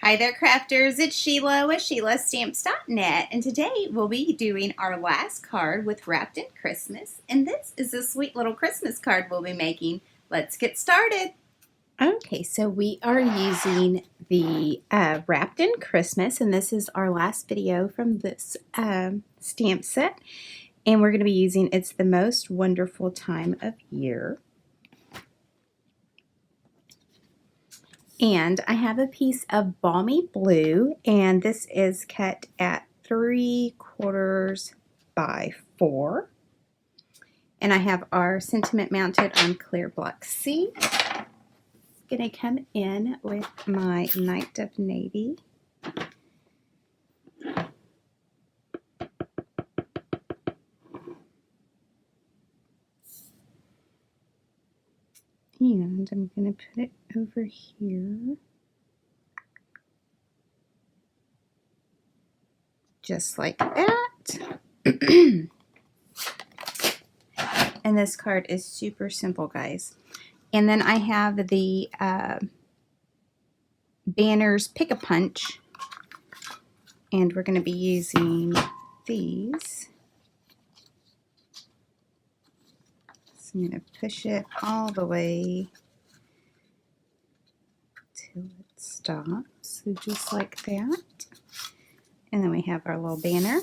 Hi there, crafters. It's Sheila with SheilaStamps.net, and today we'll be doing our last card with Wrapped in Christmas, and this is a sweet little Christmas card we'll be making. Let's get started. Okay, so we are using the Wrapped in Christmas, and this is our last video from this stamp set, and we're going to be using It's the Most Wonderful Time of Year. And I have a piece of Balmy Blue, and this is cut at 3/4 by 4. And I have our sentiment mounted on clear block C. I'm going to come in with my Night of Navy. And I'm going to put it over here. Just like that. And this card is super simple, guys. And then I have the banners Pick-a-Punch. And we're going to be using these. So I'm going to push it all the way till it stops. So just like that. And then we have our little banner.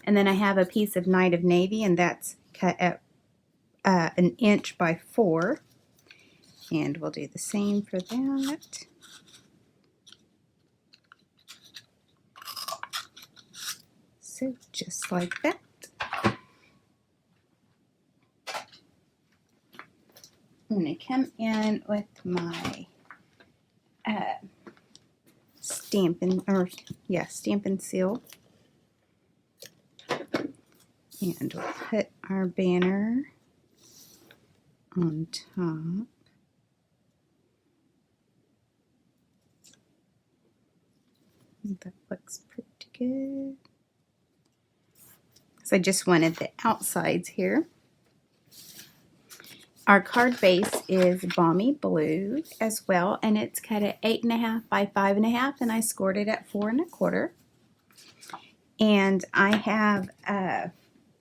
And then I have a piece of Night of Navy, and that's cut at 1 inch by 4. And we'll do the same for that. So just like that. I'm going to come in with my Stampin' Seal. And we'll put our banner on top. That looks pretty good. So I just wanted the outsides here. Our card base is Balmy Blue as well, and it's cut at 8.5 by 5.5, and I scored it at 4 1/4. And I have the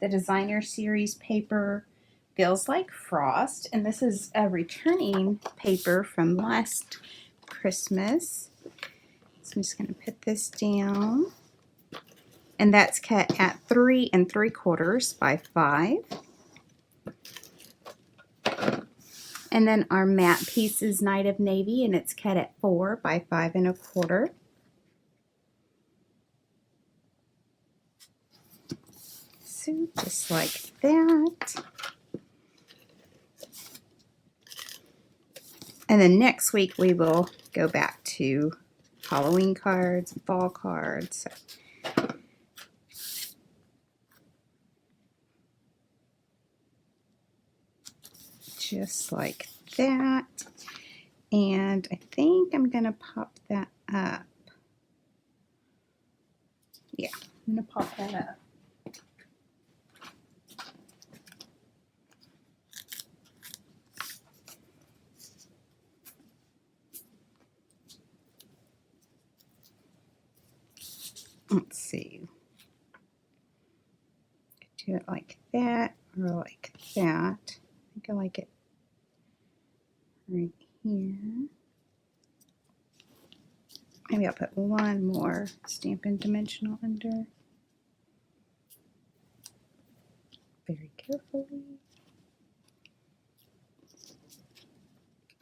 Designer Series paper, Feels Like Frost, and this is a returning paper from last Christmas. So I'm just going to put this down, and that's cut at 3 3/4 by 5. And then our matte piece is Night of Navy, and it's cut at 4 by 5 1/4. So just like that. And then next week we will go back to Halloween cards, fall cards. Just like that. And I think I'm going to pop that up. Yeah, I'm going to pop that up. Let's see. Do it like that or like that. I think I like it right here. Maybe I'll put one more Stampin' Dimensional under. Very carefully.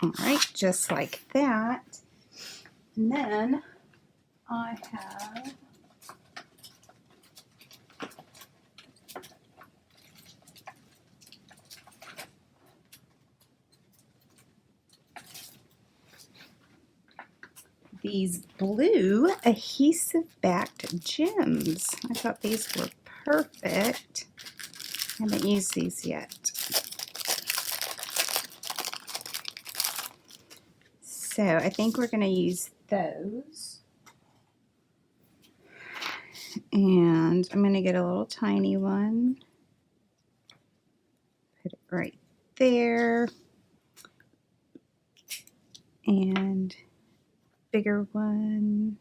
Alright, just like that. And then I have these blue adhesive backed gems. I thought these were perfect. I haven't used these yet. So I think we're going to use those. And I'm going to get a little tiny one. Put it right there. And bigger one.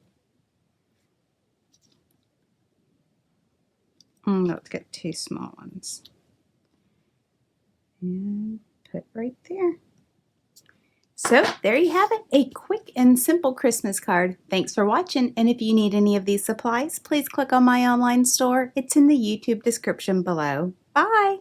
Let's get 2 small ones. And put right there. So there you have it, a quick and simple Christmas card. Thanks for watching, and if you need any of these supplies, please click on my online store. It's in the YouTube description below. Bye!